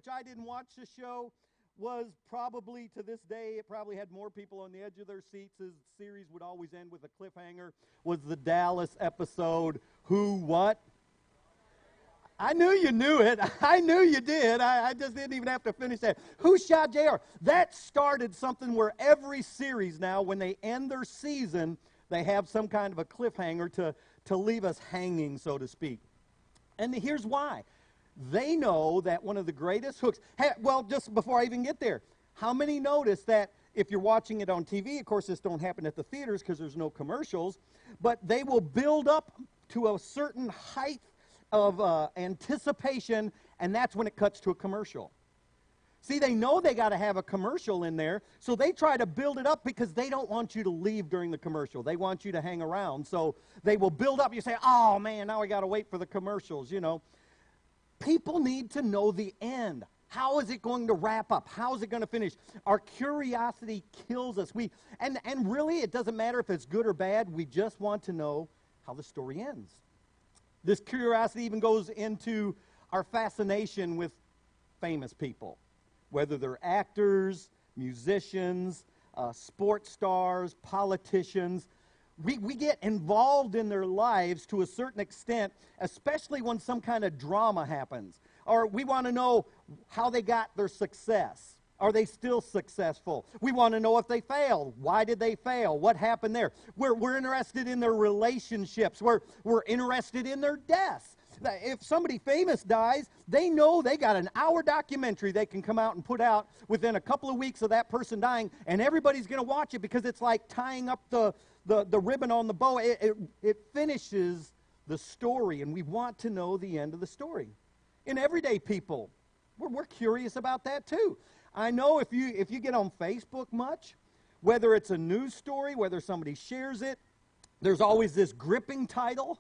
which I didn't watch the show, was probably, to this day, it probably had more people on the edge of their seats. His series would always end with a cliffhanger, was the Dallas episode, Who What? I knew you knew it. I knew you did. I just didn't even have to finish that. Who shot JR? That started something where every series now, when they end their season, they have some kind of a cliffhanger to leave us hanging, so to speak. And here's why. They know that one of the greatest hooks, well, just before I even get there, how many notice that if you're watching it on TV, of course this don't happen at the theaters because there's no commercials, but they will build up to a certain height of anticipation, and that's when it cuts to a commercial. See, they know they got to have a commercial in there, so they try to build it up because they don't want you to leave during the commercial. They want you to hang around, so they will build up. You say, oh, man, now I got to wait for the commercials, you know. People need to know the end. How is it going to wrap up? How is it going to finish? Our curiosity kills us. And really, it doesn't matter if it's good or bad. We just want to know how the story ends. This curiosity even goes into our fascination with famous people, whether they're actors, musicians, sports stars, politicians. We get involved in their lives to a certain extent, especially when some kind of drama happens. Or we want to know how they got their success. Are they still successful? We want to know if they failed. Why did they fail? What happened there? We're interested in their relationships. We're interested in their deaths. If somebody famous dies, they know they got an hour documentary they can come out and put out within a couple of weeks of that person dying, and everybody's going to watch it because it's like tying up the ribbon on the bow. It finishes the story, and we want to know the end of the story. In everyday people, we're curious about that too. I know if you get on Facebook much, whether it's a news story, whether somebody shares it, there's always this gripping title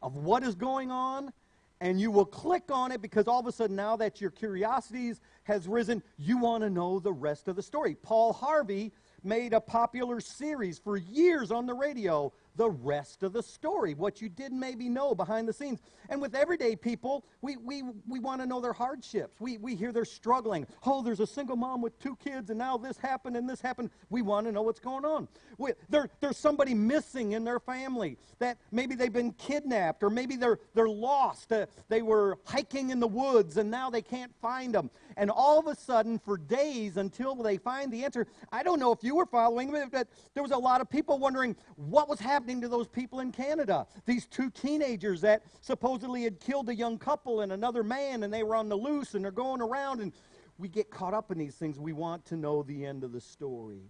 of what is going on, and you will click on it because all of a sudden now that your curiosity has risen, you want to know the rest of the story. Paul Harvey made a popular series for years on the radio, The Rest of the Story, what you didn't maybe know behind the scenes. And with everyday people, we want to know their hardships. We hear they're struggling. Oh, there's a single mom with 2 kids, and now this happened and this happened. We want to know what's going on. There's somebody missing in their family, that maybe they've been kidnapped, or maybe they're lost. They were hiking in the woods, and now they can't find them. And all of a sudden, for days until they find the answer, I don't know if you were following, but there was a lot of people wondering what was happening to those people in Canada. These 2 teenagers that supposedly had killed a young couple and another man, and they were on the loose, and they're going around, and we get caught up in these things. We want to know the end of the story.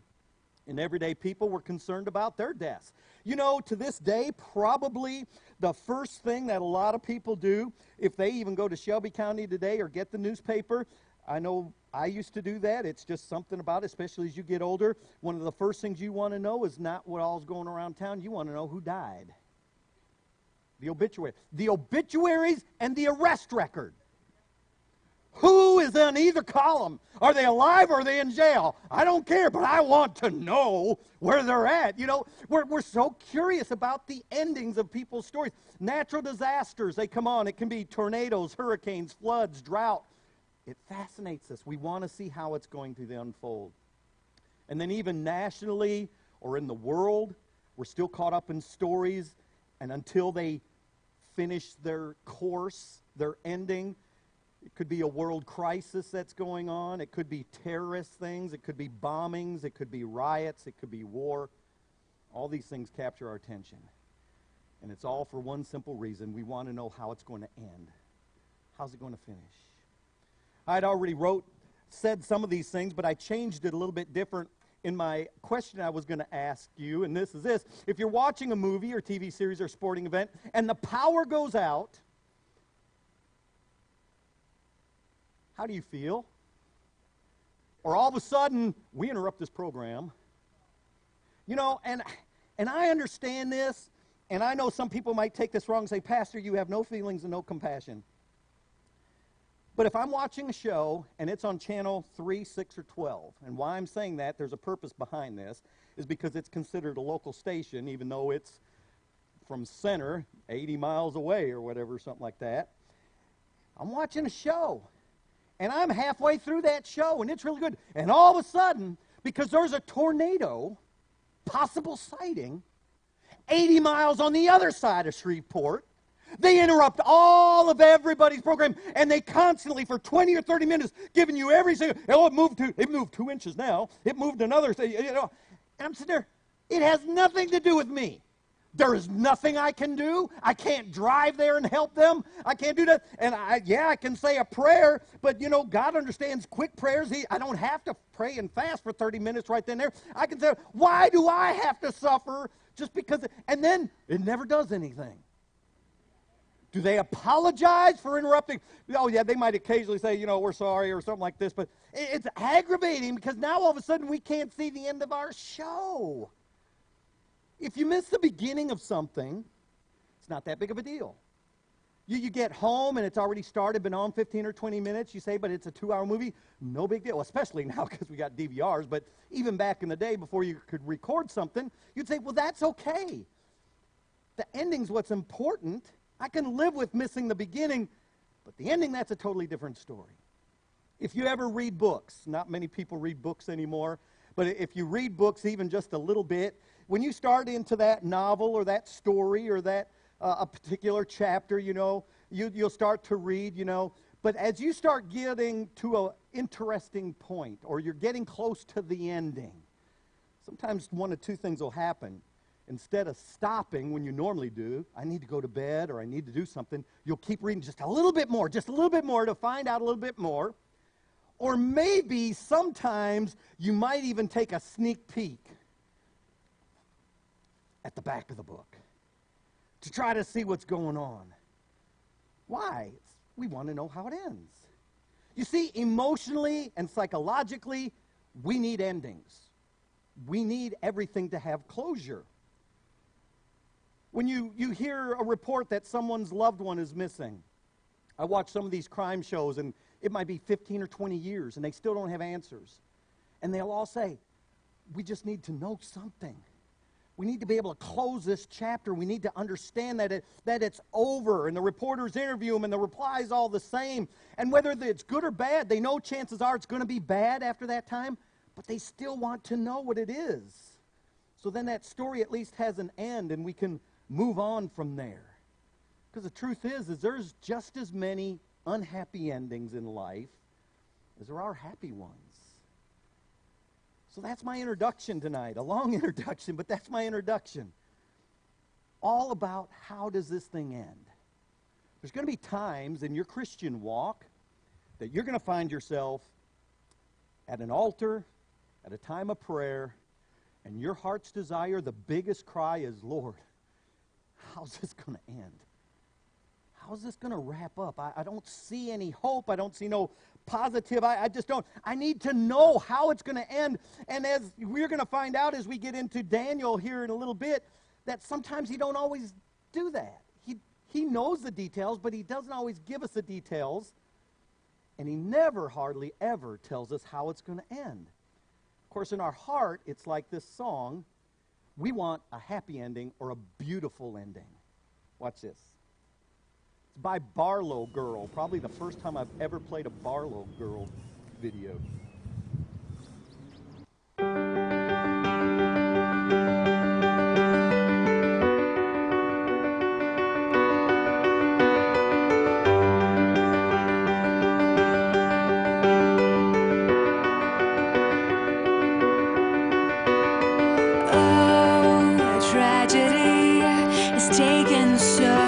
And everyday people were concerned about their deaths. You know, to this day, probably the first thing that a lot of people do, if they even go to Shelby County today or get the newspaper, I know I used to do that. It's just something about it, especially as you get older. One of the first things you want to know is not what all's going around town. You want to know who died. The obituary. The obituaries and the arrest record. Who is on either column? Are they alive or are they in jail? I don't care, but I want to know where they're at. You know, we're so curious about the endings of people's stories. Natural disasters, they come on. It can be tornadoes, hurricanes, floods, drought. It fascinates us. We want to see how it's going to unfold. And then even nationally or in the world, we're still caught up in stories, and until they finish their course, their ending, it could be a world crisis that's going on. It could be terrorist things. It could be bombings. It could be riots. It could be war. All these things capture our attention. And it's all for one simple reason. We want to know how it's going to end. How's it going to finish? I'd already said some of these things, but I changed it a little bit different in my question I was going to ask you, and this is this. If you're watching a movie or TV series or sporting event and the power goes out, how do you feel? Or all of a sudden, we interrupt this program. You know, and I understand this, and I know some people might take this wrong and say, Pastor, you have no feelings and no compassion. But if I'm watching a show and it's on channel 3, 6, or 12, and why I'm saying that, there's a purpose behind this, is because it's considered a local station, even though it's from center, 80 miles away or whatever, something like that. I'm watching a show, And I'm halfway through that show, and it's really good. And all of a sudden, because there's a tornado, possible sighting, 80 miles on the other side of Shreveport, they interrupt all of everybody's program, and they constantly, for 20 or 30 minutes, giving you every single, oh, it moved 2 inches now. It moved another, you know. And I'm sitting there, it has nothing to do with me. There is nothing I can do. I can't drive there and help them. I can't do that. And I can say a prayer, but you know, God understands quick prayers. I don't have to pray and fast for 30 minutes right then and there. I can say, why do I have to suffer just because? And then it never does anything. Do they apologize for interrupting? Oh, yeah, they might occasionally say, you know, we're sorry or something like this, but it's aggravating because now all of a sudden we can't see the end of our show. If you miss the beginning of something, it's not that big of a deal. You get home and it's already started, been on 15 or 20 minutes. You say, but it's a 2-hour movie. No big deal, especially now because we got DVRs. But even back in the day before you could record something, you'd say, well, that's okay. The ending's what's important. I can live with missing the beginning, but the ending, that's a totally different story. If you ever read books, not many people read books anymore, but if you read books even just a little bit, when you start into that novel or that story or that a particular chapter, you know, you'll start to read, you know. But as you start getting to an interesting point or you're getting close to the ending, sometimes one of two things will happen. Instead of stopping when you normally do, I need to go to bed or I need to do something, you'll keep reading just a little bit more to find out a little bit more. Or maybe sometimes you might even take a sneak peek at the back of the book to try to see what's going on. Why? We want to know how it ends. You see, emotionally and psychologically, we need endings. We need everything to have closure. When you hear a report that someone's loved one is missing, I watch some of these crime shows, and it might be 15 or 20 years, and they still don't have answers. And they'll all say, we just need to know something. We need to be able to close this chapter. We need to understand that it's over. And the reporters interview them, and the reply's all the same. And whether it's good or bad, they know chances are it's going to be bad after that time, but they still want to know what it is. So then that story at least has an end, and we can move on from there. Because the truth is there's just as many unhappy endings in life as there are happy ones. So that's my introduction tonight. A long introduction, but that's my introduction. All about how does this thing end? There's going to be times in your Christian walk that you're going to find yourself at an altar, at a time of prayer, and your heart's desire, the biggest cry is, Lord, how's this going to end? How's this going to wrap up? I don't see any hope. I don't see no positive. I just don't. I need to know how it's going to end. And as we're going to find out as we get into Daniel here in a little bit, that sometimes he don't always do that. He knows the details, but he doesn't always give us the details. And he never, hardly ever tells us how it's going to end. Of course, in our heart, it's like this song. We want a happy ending or a beautiful ending. Watch this. It's by Barlow Girl. Probably the first time I've ever played a Barlow Girl video. So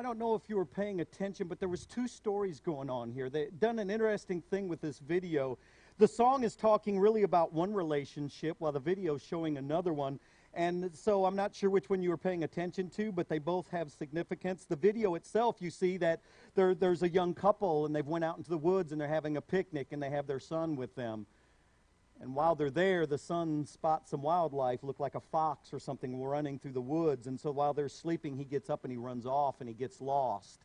don't know if you were paying attention, but there was two stories going on here. They've done an interesting thing with this video. The song is talking really about one relationship while the video is showing another one. And so I'm not sure which one you were paying attention to, but they both have significance. The video itself, you see that there's a young couple, and they've went out into the woods, and they're having a picnic, and they have their son with them. And while they're there, the son spots some wildlife, look like a fox or something, running through the woods. And so while they're sleeping, he gets up and he runs off, and he gets lost.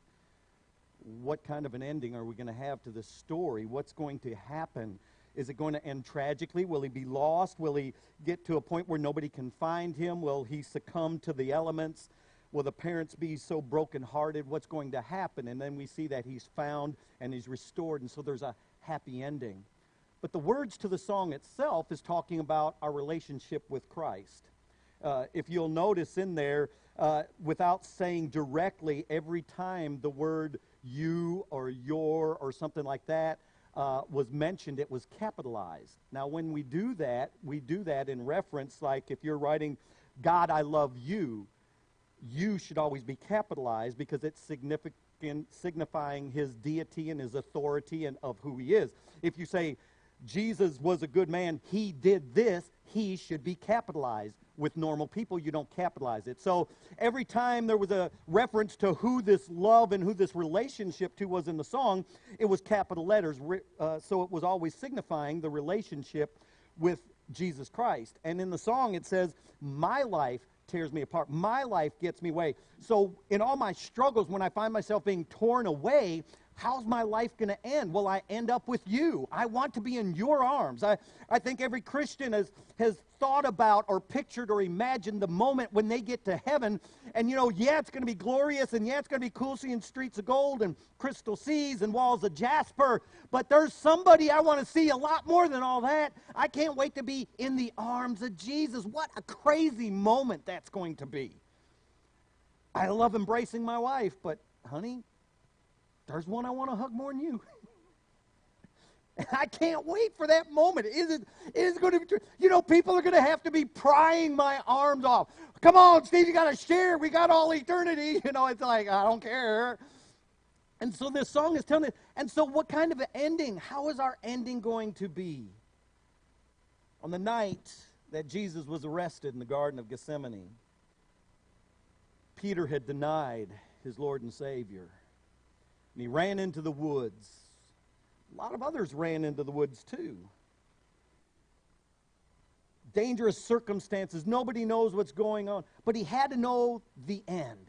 What kind of an ending are we going to have to this story? What's going to happen? Is it going to end tragically? Will he be lost? Will he get to a point where nobody can find him? Will he succumb to the elements? Will the parents be so brokenhearted? What's going to happen? And then we see that he's found and he's restored, and so there's a happy ending. But the words to the song itself is talking about our relationship with Christ. If you'll notice in there, without saying directly, every time the word you or your or something like that was mentioned, it was capitalized. Now, when we do that in reference, like if you're writing, God, I love you, you should always be capitalized because it's signifying his deity and his authority and of who he is. If you say, Jesus was a good man, he did this, he should be capitalized. With normal people, you don't capitalize it. So every time there was a reference to who this love and who this relationship to was in the song, it was capital letters. So it was always signifying the relationship with Jesus Christ. And in the song it says, my life tears me apart. My life gets me away. So in all my struggles, when I find myself being torn away, how's my life going to end? Will I end up with you? I want to be in your arms. I think every Christian has thought about or pictured or imagined the moment when they get to heaven. And, yeah, it's going to be glorious, and yeah, it's going to be cool seeing streets of gold and crystal seas and walls of jasper. But there's somebody I want to see a lot more than all that. I can't wait to be in the arms of Jesus. What a crazy moment that's going to be. I love embracing my wife, but, honey, there's one I want to hug more than you. And I can't wait for that moment. It is going to be, people are going to have to be prying my arms off. Come on, Steve, you got to share. We got all eternity. It's like, I don't care. And so this song is telling us, and so what kind of an ending? How is our ending going to be? On the night that Jesus was arrested in the Garden of Gethsemane, Peter had denied his Lord and Savior. And he ran into the woods. A lot of others ran into the woods too. Dangerous circumstances. Nobody knows what's going on. But he had to know the end.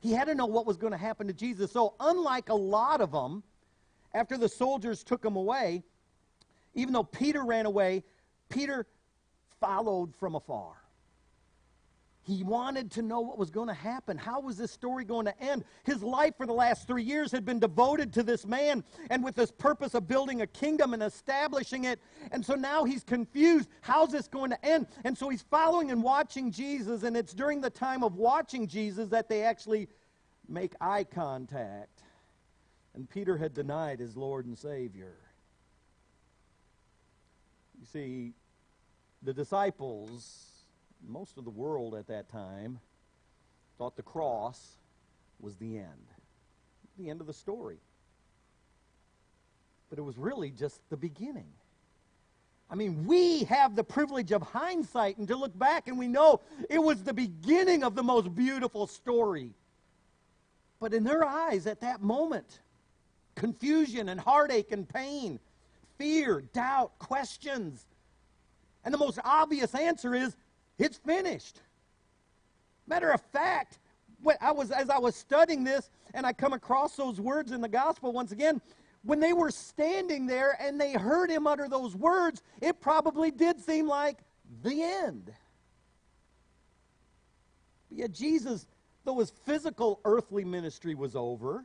He had to know what was going to happen to Jesus. So unlike a lot of them, after the soldiers took him away, even though Peter ran away, Peter followed from afar. He wanted to know what was going to happen. How was this story going to end? His life for the last 3 years had been devoted to this man and with this purpose of building a kingdom and establishing it. And so now he's confused. How's this going to end? And so he's following and watching Jesus, and it's during the time of watching Jesus that they actually make eye contact. And Peter had denied his Lord and Savior. You see, the disciples, most of the world at that time, thought the cross was the end of the story. But it was really just the beginning. I mean, we have the privilege of hindsight and to look back, and we know it was the beginning of the most beautiful story. But in their eyes at that moment, confusion and heartache and pain, fear, doubt, questions. And the most obvious answer is, it's finished. Matter of fact, as I was studying this and I come across those words in the gospel once again, when they were standing there and they heard him utter those words, it probably did seem like the end. But yet Jesus, though his physical earthly ministry was over,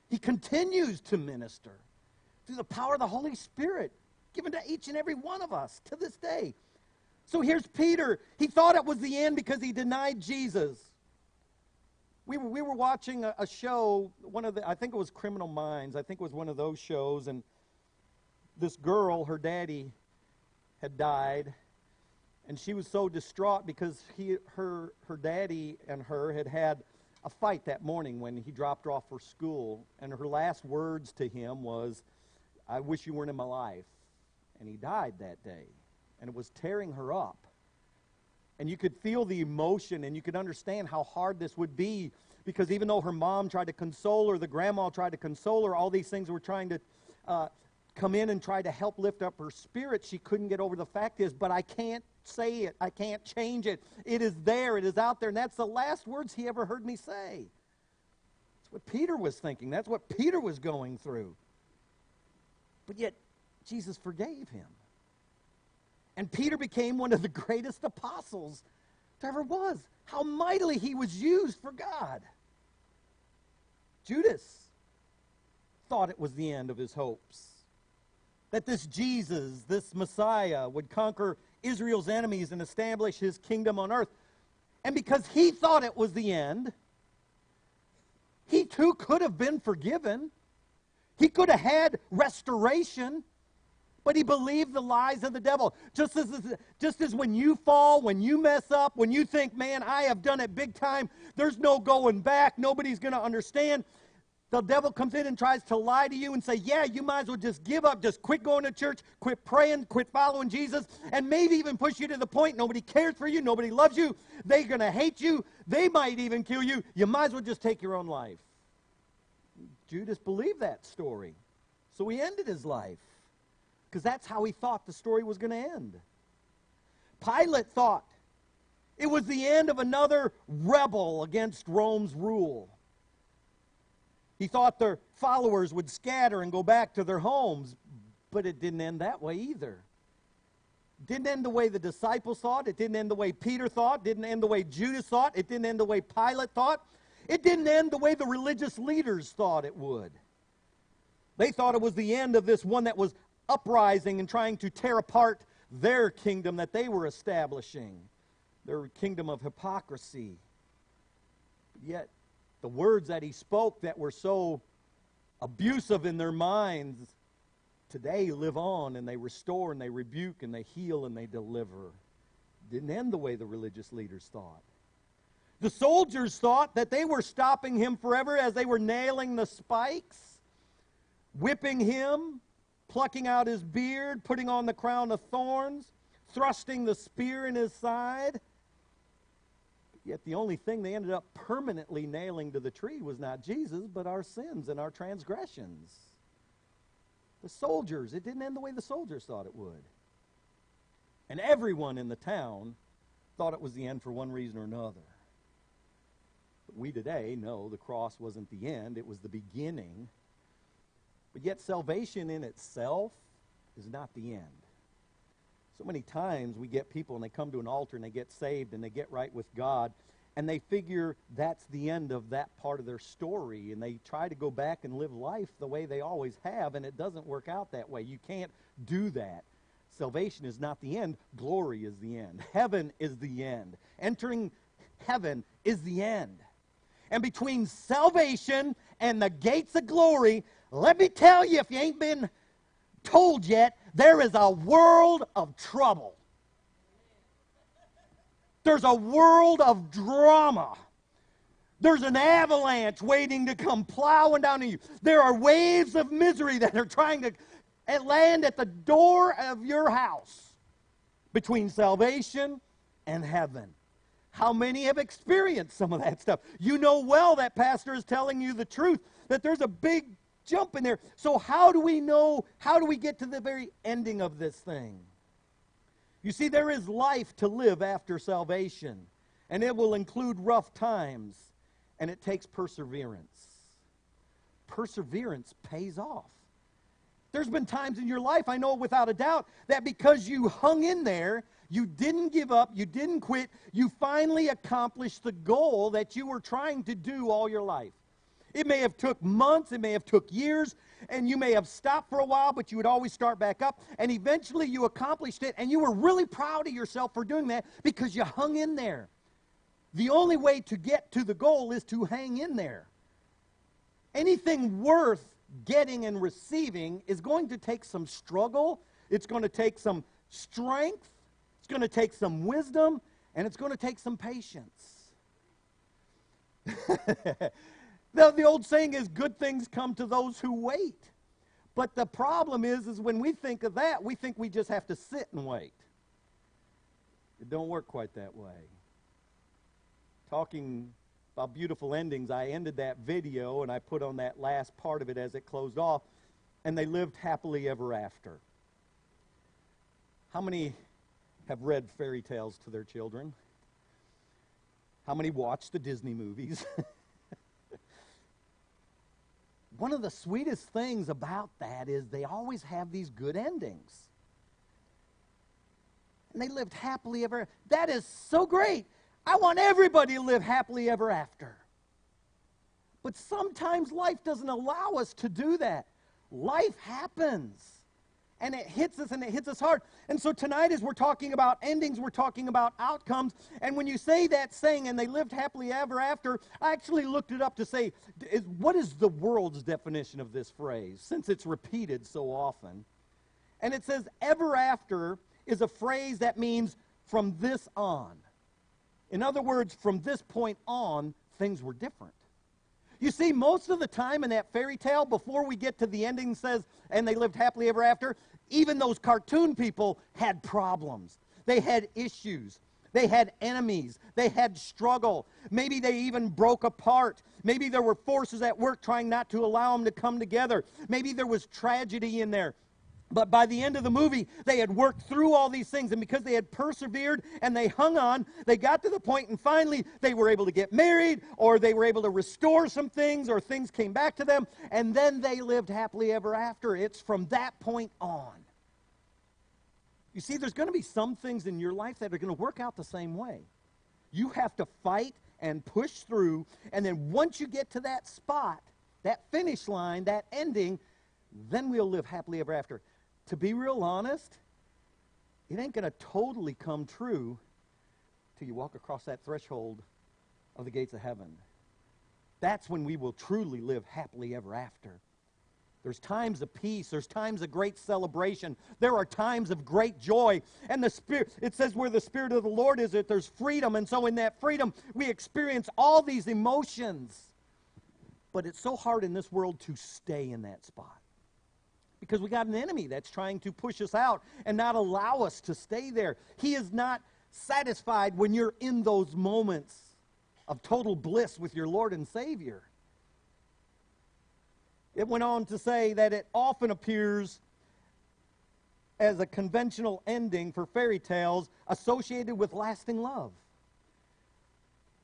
he continues to minister through the power of the Holy Spirit given to each and every one of us to this day. So here's Peter. He thought it was the end because he denied Jesus. We were watching a show, I think it was Criminal Minds. I think it was one of those shows. And this girl, her daddy had died. And she was so distraught because her daddy and her had a fight that morning when he dropped her off for school, and her last words to him was, "I wish you weren't in my life." And he died that day, and it was tearing her up. And you could feel the emotion, and you could understand how hard this would be, because even though her mom tried to console her, the grandma tried to console her, all these things were trying to come in and try to help lift up her spirit, she couldn't get over the fact is, but I can't say it. I can't change it. It is there. It is out there. And that's the last words he ever heard me say. That's what Peter was thinking. That's what Peter was going through. But yet, Jesus forgave him. And Peter became one of the greatest apostles there ever was. How mightily he was used for God. Judas thought it was the end of his hopes. That this Jesus, this Messiah, would conquer Israel's enemies and establish his kingdom on earth. And because he thought it was the end, he too could have been forgiven. He could have had restoration. But he believed the lies of the devil. Just as when you fall, when you mess up, when you think, man, I have done it big time, there's no going back, nobody's going to understand. The devil comes in and tries to lie to you and say, yeah, you might as well just give up, just quit going to church, quit praying, quit following Jesus, and maybe even push you to the point nobody cares for you, nobody loves you, they're going to hate you, they might even kill you. You might as well just take your own life. Judas believed that story, so he ended his life. Because that's how he thought the story was going to end. Pilate thought it was the end of another rebel against Rome's rule. He thought their followers would scatter and go back to their homes, but it didn't end that way either. It didn't end the way the disciples thought. It didn't end the way Peter thought. It didn't end the way Judas thought. It didn't end the way Pilate thought. It didn't end the way the religious leaders thought it would. They thought it was the end of this one that was uprising and trying to tear apart their kingdom that they were establishing, their kingdom of hypocrisy. Yet the words that he spoke that were so abusive in their minds today live on, and they restore and they rebuke and they heal and they deliver. Didn't end the way the religious leaders thought. The soldiers thought that they were stopping him forever as they were nailing the spikes, whipping him, plucking out his beard, putting on the crown of thorns, thrusting the spear in his side. Yet the only thing they ended up permanently nailing to the tree was not Jesus, but our sins and our transgressions. The soldiers, it didn't end the way the soldiers thought it would. And everyone in the town thought it was the end for one reason or another. But we today know the cross wasn't the end, it was the beginning. But yet salvation in itself is not the end. So many times we get people and they come to an altar and they get saved and they get right with God, and they figure that's the end of that part of their story, and they try to go back and live life the way they always have, and it doesn't work out that way. You can't do that. Salvation is not the end. Glory is the end. Heaven is the end. Entering heaven is the end. And between salvation and the gates of glory, let me tell you, if you ain't been told yet, there is a world of trouble. There's a world of drama. There's an avalanche waiting to come plowing down on you. There are waves of misery that are trying to land at the door of your house between salvation and heaven. How many have experienced some of that stuff? You know well that pastor is telling you the truth, that there's a big jump in there. So how do we know, how do we get to the very ending of this thing? You see, there is life to live after salvation, and it will include rough times, and it takes perseverance. Perseverance pays off. There's been times in your life, I know without a doubt, that because you hung in there, you didn't give up, you didn't quit, you finally accomplished the goal that you were trying to do all your life. It may have took months, it may have took years, and you may have stopped for a while, but you would always start back up, and eventually you accomplished it, and you were really proud of yourself for doing that because you hung in there. The only way to get to the goal is to hang in there. Anything worth getting and receiving is going to take some struggle, it's going to take some strength, it's going to take some wisdom, and it's going to take some patience. The old saying is, good things come to those who wait. But the problem is when we think of that, we think we just have to sit and wait. It don't work quite that way. Talking about beautiful endings, I ended that video and I put on that last part of it as it closed off, and they lived happily ever after. How many have read fairy tales to their children? How many watch the Disney movies? One of the sweetest things about that is they always have these good endings. And they lived happily ever. That is so great. I want everybody to live happily ever after. But sometimes life doesn't allow us to do that. Life happens. And it hits us, and it hits us hard. And so tonight, as we're talking about endings, we're talking about outcomes. And when you say that saying, and they lived happily ever after, I actually looked it up to say, what is the world's definition of this phrase, since it's repeated so often? And it says, ever after is a phrase that means from this on. In other words, from this point on, things were different. You see, most of the time in that fairy tale, before we get to the ending says, and they lived happily ever after, even those cartoon people had problems. They had issues. They had enemies. They had struggle. Maybe they even broke apart. Maybe there were forces at work trying not to allow them to come together. Maybe there was tragedy in there. But by the end of the movie, they had worked through all these things, and because they had persevered and they hung on, they got to the point, and finally they were able to get married, or they were able to restore some things, or things came back to them, and then they lived happily ever after. It's from that point on. You see, there's going to be some things in your life that are going to work out the same way. You have to fight and push through, and then once you get to that spot, that finish line, that ending, then we'll live happily ever after. To be real honest, it ain't going to totally come true till you walk across that threshold of the gates of heaven. That's when we will truly live happily ever after. There's times of peace. There's times of great celebration. There are times of great joy. And the Spirit, it says where the Spirit of the Lord is, that there's freedom. And so in that freedom, we experience all these emotions. But it's so hard in this world to stay in that spot. Because we got an enemy that's trying to push us out and not allow us to stay there. He is not satisfied when you're in those moments of total bliss with your Lord and Savior. It went on to say that it often appears as a conventional ending for fairy tales associated with lasting love.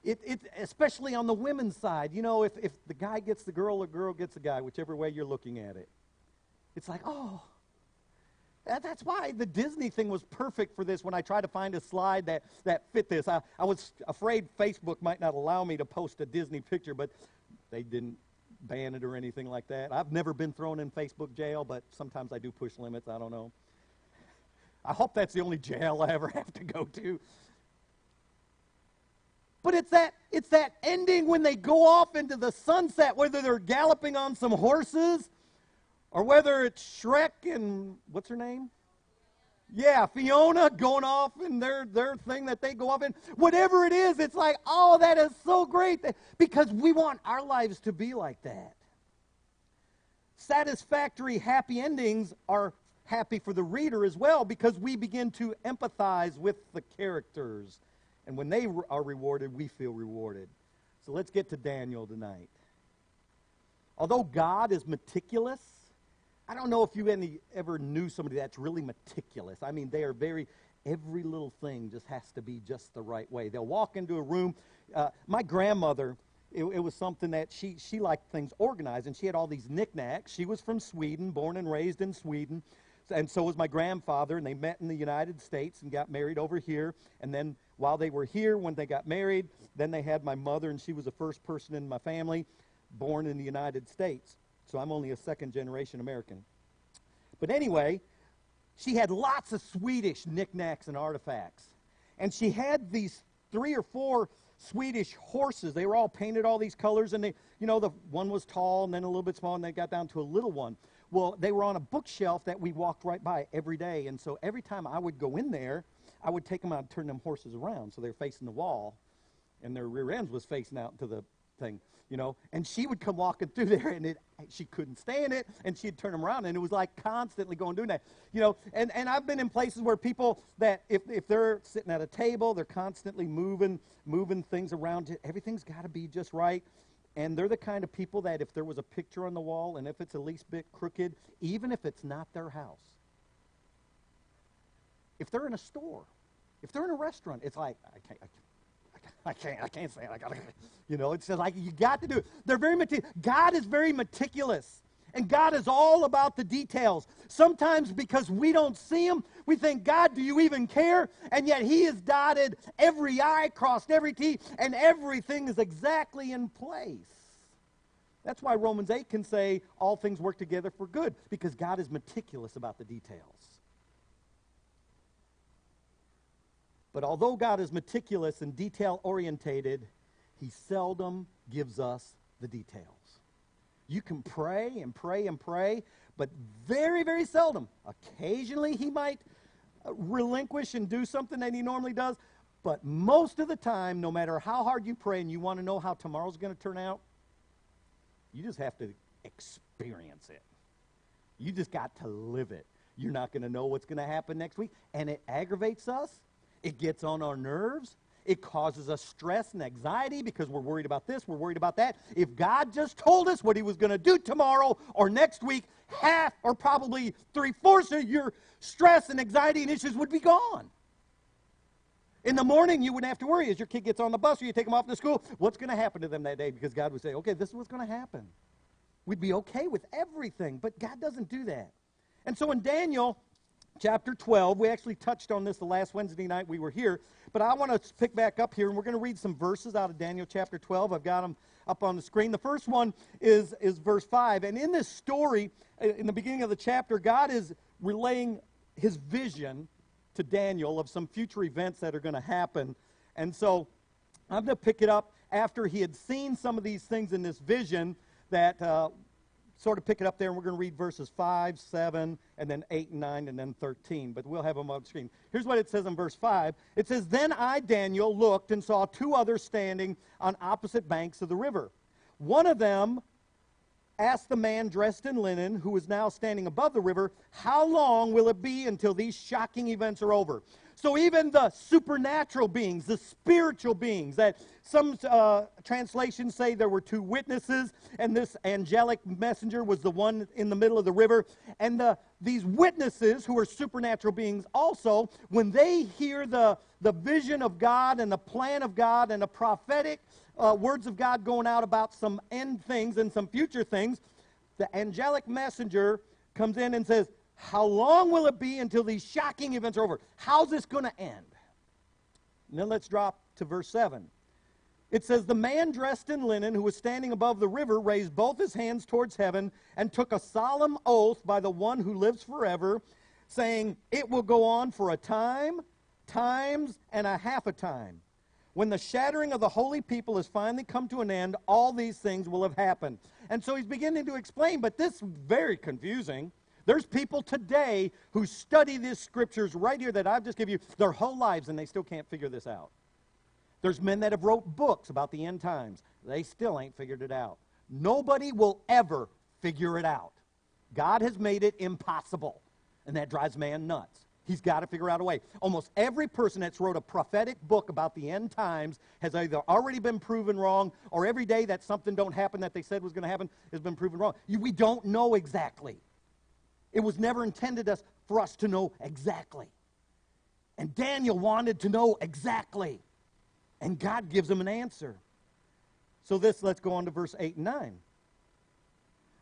It especially on the women's side. You know, if the guy gets the girl or girl gets the guy, whichever way you're looking at it. It's like, oh, that's why the Disney thing was perfect for this when I tried to find a slide that fit this. I was afraid Facebook might not allow me to post a Disney picture, but they didn't ban it or anything like that. I've never been thrown in Facebook jail, but sometimes I do push limits. I don't know. I hope that's the only jail I ever have to go to. But it's that ending when they go off into the sunset, whether they're galloping on some horses, or whether it's Shrek and, what's her name? Yeah, Fiona going off in their thing that they go off in. Whatever it is, it's like, oh, that is so great. Because we want our lives to be like that. Satisfactory, happy endings are happy for the reader as well, because we begin to empathize with the characters. And when they are rewarded, we feel rewarded. So let's get to Daniel tonight. Although God is meticulous, I don't know if you ever knew somebody that's really meticulous. I mean, they are every little thing just has to be just the right way. They'll walk into a room. My grandmother, it was something that she liked things organized, and she had all these knickknacks. She was from Sweden, born and raised in Sweden, and so was my grandfather, and they met in the United States and got married over here. And then while they were here, when they got married, then they had my mother, and she was the first person in my family born in the United States. So I'm only a second-generation American. But anyway, she had lots of Swedish knickknacks and artifacts. And she had these 3 or 4 Swedish horses. They were all painted all these colors, and the one was tall and then a little bit small, and they got down to a little one. Well, they were on a bookshelf that we walked right by every day. And so every time I would go in there, I would take them out and turn them horses around so they're facing the wall, and their rear ends was facing out to the thing, you know. And she would come walking through there, and she couldn't stay in it, and she'd turn them around, and it was like constantly doing that, you know. And I've been in places where people that if they're sitting at a table, they're constantly moving things around. Everything's got to be just right. And they're the kind of people that if there was a picture on the wall, and if it's the least bit crooked, even if it's not their house, if they're in a store, if they're in a restaurant, it's like, I can't say it. I gotta, you know, it's just like, you got to do it. They're very meticulous. God is very meticulous. And God is all about the details. Sometimes because we don't see him, we think, God, do you even care? And yet he has dotted every I, crossed every T, and everything is exactly in place. That's why Romans 8 can say all things work together for good, because God is meticulous about the details. But although God is meticulous and detail-orientated, he seldom gives us the details. You can pray and pray and pray, but very, very seldom. Occasionally he might relinquish and do something that he normally does, but most of the time, no matter how hard you pray and you want to know how tomorrow's going to turn out, you just have to experience it. You just got to live it. You're not going to know what's going to happen next week, and it aggravates us. It gets on our nerves. It causes us stress and anxiety because we're worried about this, we're worried about that. If God just told us what he was going to do tomorrow or next week, half or probably 3/4 of your stress and anxiety and issues would be gone. In the morning, you wouldn't have to worry as your kid gets on the bus or you take them off to school, what's going to happen to them that day? Because God would say, okay, this is what's going to happen. We'd be okay with everything, but God doesn't do that. And so in Daniel chapter 12, we actually touched on this the last Wednesday night we were here, but I want to pick back up here, and we're going to read some verses out of Daniel chapter 12. I've got them up on the screen. The first one is verse 5, and in this story, in the beginning of the chapter, God is relaying his vision to Daniel of some future events that are going to happen. And so I'm going to pick it up after he had seen some of these things in this vision that sort of pick it up there, and we're going to read verses 5, 7, and then 8 and 9, and then 13. But we'll have them on the screen. Here's what it says in verse 5. It says, "Then I, Daniel, looked and saw two others standing on opposite banks of the river. One of them asked the man dressed in linen, who was now standing above the river, 'How long will it be until these shocking events are over?'" So even the supernatural beings, the spiritual beings, that some translations say there were two witnesses, and this angelic messenger was the one in the middle of the river. And these witnesses, who are supernatural beings also, when they hear the vision of God and the plan of God and the prophetic words of God going out about some end things and some future things, the angelic messenger comes in and says, "How long will it be until these shocking events are over? How's this going to end?" And then let's drop to verse 7. It says, "The man dressed in linen who was standing above the river raised both his hands towards heaven and took a solemn oath by the one who lives forever, saying, 'It will go on for a time, times, and a half a time. When the shattering of the holy people has finally come to an end, all these things will have happened.'" And so he's beginning to explain, but this is very confusing. There's people today who study these scriptures right here that I've just given you their whole lives, and they still can't figure this out. There's men that have wrote books about the end times. They still ain't figured it out. Nobody will ever figure it out. God has made it impossible, and that drives man nuts. He's got to figure out a way. Almost every person that's wrote a prophetic book about the end times has either already been proven wrong, or every day that something don't happen that they said was going to happen has been proven wrong. We don't know exactly. It was never intended for us to know exactly. And Daniel wanted to know exactly. And God gives him an answer. So let's go on to verse 8 and 9.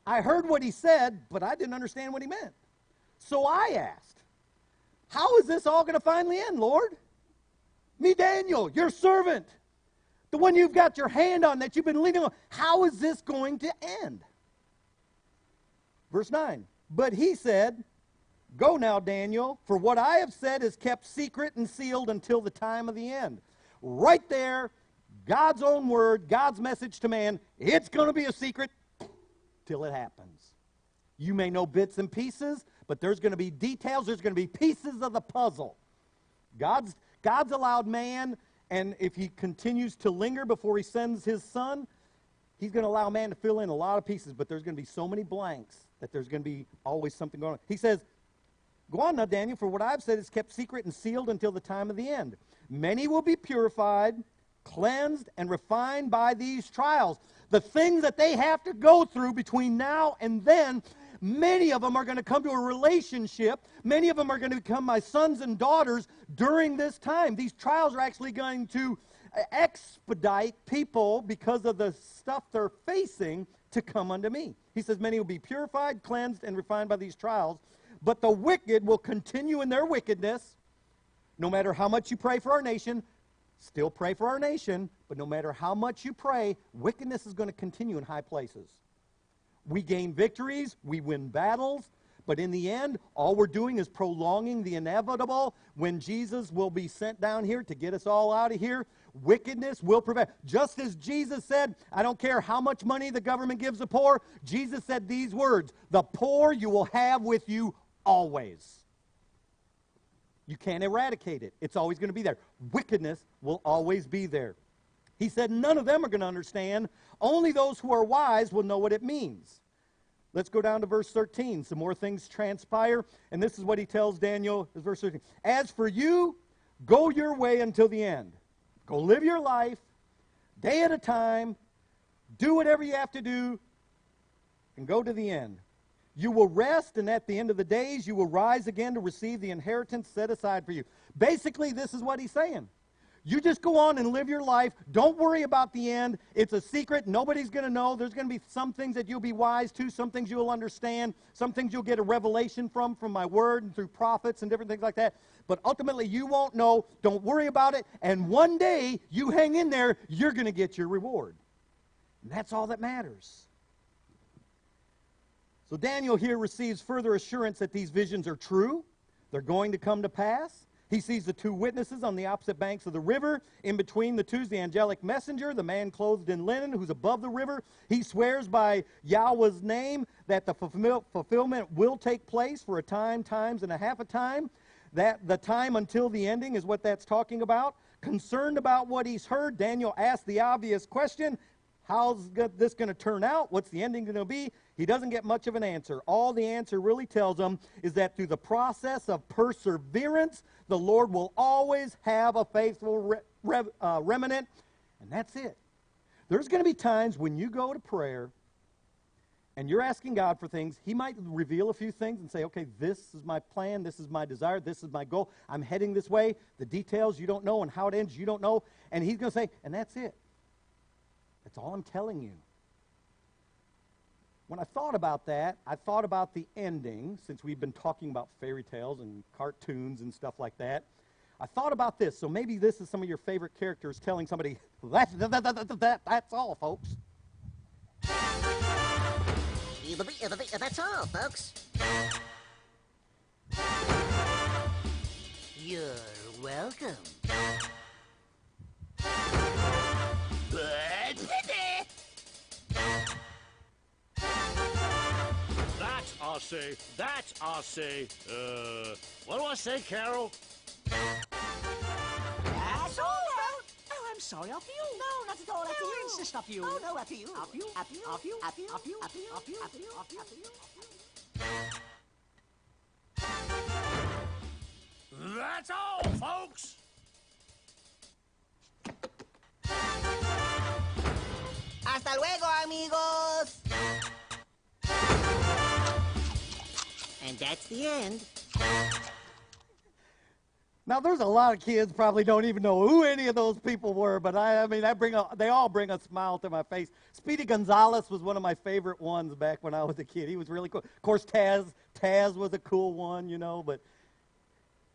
"I heard what he said, but I didn't understand what he meant. So I asked, 'How is this all going to finally end, Lord?' Me, Daniel, your servant, the one you've got your hand on, that you've been leaning on. How is this going to end?" Verse 9. "But he said, 'Go now, Daniel, for what I have said is kept secret and sealed until the time of the end.'" Right there, God's own word, God's message to man. It's going to be a secret till it happens. You may know bits and pieces, but there's going to be details. There's going to be pieces of the puzzle. God's allowed man, and if he continues to linger before he sends his son, He's going to allow man to fill in a lot of pieces, but there's going to be so many blanks that there's going to be always something going on. He says, go on now, Daniel, for what I've said is kept secret and sealed until the time of the end. Many will be purified, cleansed, and refined by these trials. The things that they have to go through between now and then, many of them are going to come to a relationship. Many of them are going to become my sons and daughters during this time. These trials are actually going to expedite people because of the stuff they're facing to come unto me. He says, many will be purified, cleansed, and refined by these trials, but the wicked will continue in their wickedness. No matter how much you pray for our nation, still pray for our nation, but no matter how much you pray, wickedness is going to continue in high places. We gain victories, we win battles, but in the end, all we're doing is prolonging the inevitable. When Jesus will be sent down here to get us all out of here, wickedness will prevail. Just as Jesus said, I don't care how much money the government gives the poor, Jesus said these words, the poor you will have with you always. You can't eradicate it. It's always going to be there. Wickedness will always be there. He said none of them are going to understand. Only those who are wise will know what it means. Let's go down to verse 13. Some more things transpire. And this is what he tells Daniel. This is verse 13. As for you, go your way until the end. Go live your life, day at a time. Do whatever you have to do, and go to the end. You will rest, and at the end of the days, you will rise again to receive the inheritance set aside for you. Basically, this is what he's saying. You just go on and live your life. Don't worry about the end. It's a secret. Nobody's going to know. There's going to be some things that you'll be wise to, some things you'll understand, some things you'll get a revelation from my word and through prophets and different things like that. But ultimately, you won't know. Don't worry about it. And one day, you hang in there, you're going to get your reward. And that's all that matters. So Daniel here receives further assurance that these visions are true. They're going to come to pass. He sees the two witnesses on the opposite banks of the river. In between the two is the angelic messenger, the man clothed in linen who's above the river. He swears by Yahweh's name that the fulfillment will take place for a time, times, and a half a time. That the time until the ending is what that's talking about. Concerned about what he's heard, Daniel asked the obvious question, how's this going to turn out? What's the ending going to be? He doesn't get much of an answer. All the answer really tells him is that through the process of perseverance, the Lord will always have a faithful remnant, and that's it. There's going to be times when you go to prayer and you're asking God for things. He might reveal a few things and say, okay, this is my plan, this is my desire, this is my goal. I'm heading this way. The details you don't know and how it ends you don't know. And he's going to say, and that's it. That's all I'm telling you. When I thought about that, I thought about the ending, since we've been talking about fairy tales and cartoons and stuff like that. I thought about this, so maybe this is some of your favorite characters telling somebody, that's all, folks. That's all, folks. You're welcome. That's I say. What do I say, Carol? That's all right. Oh, I'm sorry, up you. No, not at all, up you. Insist up you. Oh, no, up you. Up you, up you, up you, up you, up you, up you, up you, up you, up you, up you. That's all, folks. Hasta luego, amigos. And that's the end. Now, there's a lot of kids probably don't even know who any of those people were, but I mean, they all bring a smile to my face. Speedy Gonzalez was one of my favorite ones back when I was a kid. He was really cool. Of course, Taz was a cool one, you know, but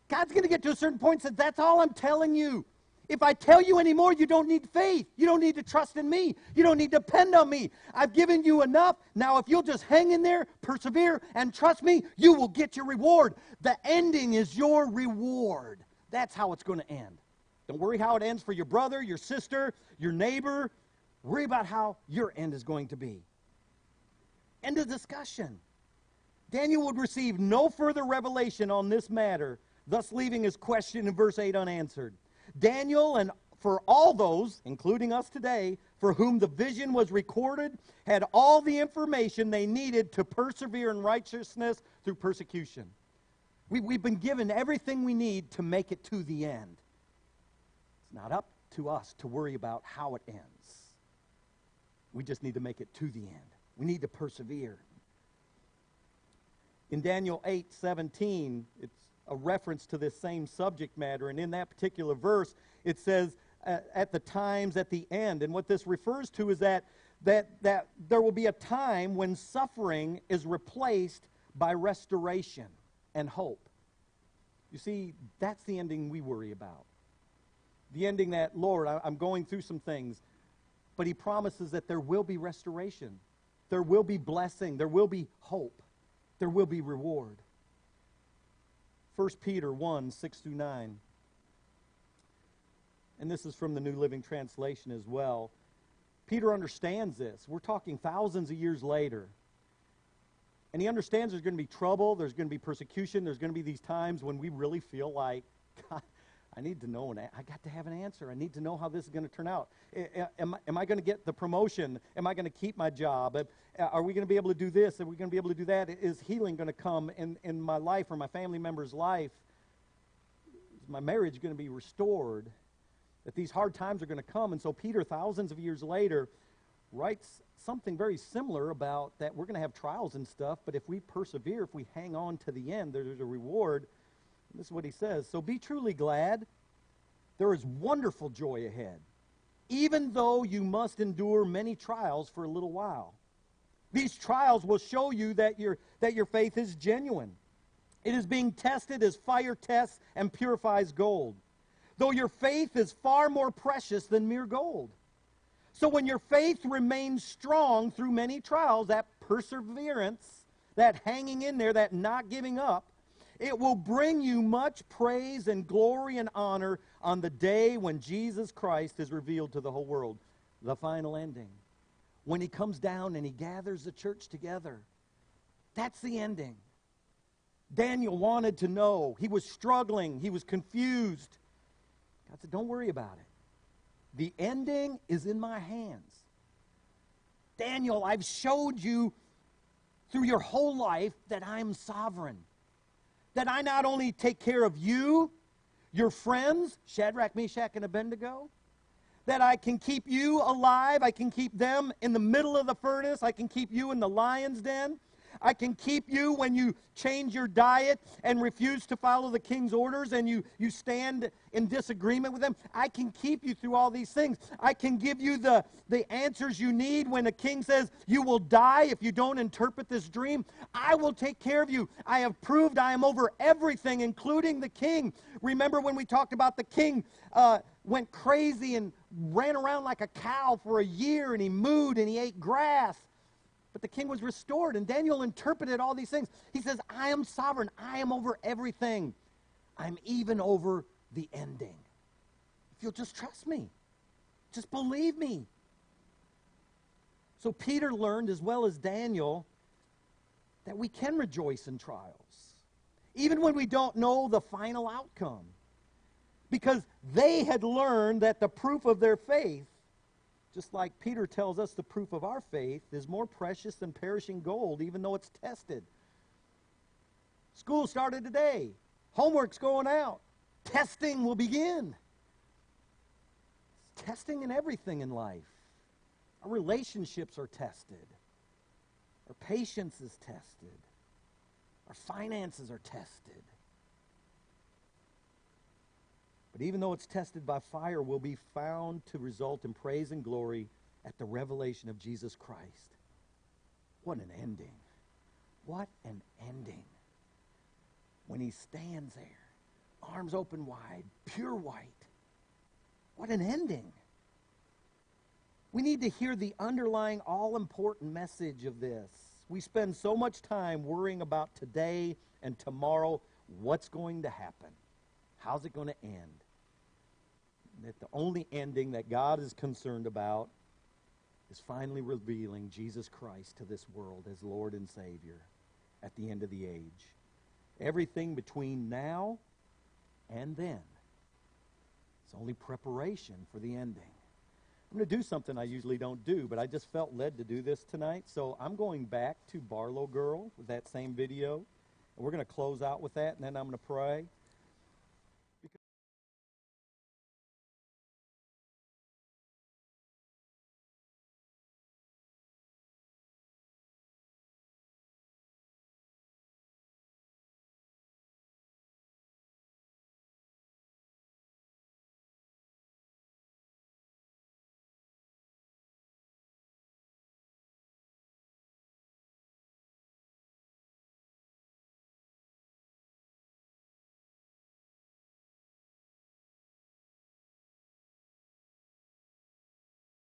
God's going to get to a certain point and says, that's all I'm telling you. If I tell you anymore, you don't need faith. You don't need to trust in me. You don't need to depend on me. I've given you enough. Now, if you'll just hang in there, persevere, and trust me, you will get your reward. The ending is your reward. That's how it's going to end. Don't worry how it ends for your brother, your sister, your neighbor. Worry about how your end is going to be. End of discussion. Daniel would receive no further revelation on this matter, thus leaving his question in verse 8 unanswered. Daniel and for all those, including us today, for whom the vision was recorded, had all the information they needed to persevere in righteousness through persecution. We've been given everything we need to make it to the end. It's not up to us to worry about how it ends. We just need to make it to the end. We need to persevere. In Daniel 8:17, it's a reference to this same subject matter, and in that particular verse, it says, at the times at the end. And what this refers to is that there will be a time when suffering is replaced by restoration and hope. You see, that's the ending we worry about. The ending that, Lord, I'm going through some things, but he promises that there will be restoration. There will be blessing. There will be hope. There will be reward. 1 Peter 1:6-9. And this is from the New Living Translation as well. Peter understands this. We're talking thousands of years later. And he understands there's going to be trouble, there's going to be persecution, there's going to be these times when we really feel like, God, I need to know, I got to have an answer. I need to know how this is going to turn out. Am I going to get the promotion? Am I going to keep my job? Are we going to be able to do this? Are we going to be able to do that? Is healing going to come in my life or my family member's life? Is my marriage going to be restored? That these hard times are going to come. And so Peter, thousands of years later, writes something very similar about that we're going to have trials and stuff, but if we persevere, if we hang on to the end, there's a reward. And this is what he says. So be truly glad. There is wonderful joy ahead, even though you must endure many trials for a little while. These trials will show you that your faith is genuine. It is being tested as fire tests and purifies gold, though your faith is far more precious than mere gold. So when your faith remains strong through many trials, that perseverance, that hanging in there, that not giving up, it will bring you much praise and glory and honor on the day when Jesus Christ is revealed to the whole world. The final ending. When he comes down and he gathers the church together. That's the ending. Daniel wanted to know. He was struggling. He was confused. God said, don't worry about it. The ending is in my hands. Daniel, I've showed you through your whole life that I'm sovereign. That I not only take care of you, your friends, Shadrach, Meshach, and Abednego, that I can keep you alive, I can keep them in the middle of the furnace, I can keep you in the lion's den, I can keep you when you change your diet and refuse to follow the king's orders and you stand in disagreement with them. I can keep you through all these things. I can give you the answers you need when a king says you will die if you don't interpret this dream. I will take care of you. I have proved I am over everything, including the king. Remember when we talked about the king went crazy and ran around like a cow for a year, and he mooed and he ate grass. But the king was restored, and Daniel interpreted all these things. He says, I am sovereign. I am over everything. I'm even over the ending. If you'll just trust me, just believe me. So Peter learned, as well as Daniel, that we can rejoice in trials, even when we don't know the final outcome. Because they had learned that the proof of their faith, just like Peter tells us the proof of our faith, is more precious than perishing gold, even though it's tested. School started today. Homework's going out. Testing will begin. It's testing in everything in life. Our relationships are tested. Our patience is tested. Our finances are tested. But even though it's tested by fire, will be found to result in praise and glory at the revelation of Jesus Christ. What an ending. What an ending. When he stands there, arms open wide, pure white. What an ending. We need to hear the underlying all-important message of this. We spend so much time worrying about today and tomorrow, what's going to happen. How's it going to end? That the only ending that God is concerned about is finally revealing Jesus Christ to this world as Lord and Savior at the end of the age. Everything between now and then, it's only preparation for the ending. I'm going to do something I usually don't do, but I just felt led to do this tonight. So I'm going back to Barlow Girl with that same video. And we're going to close out with that, and then I'm going to pray.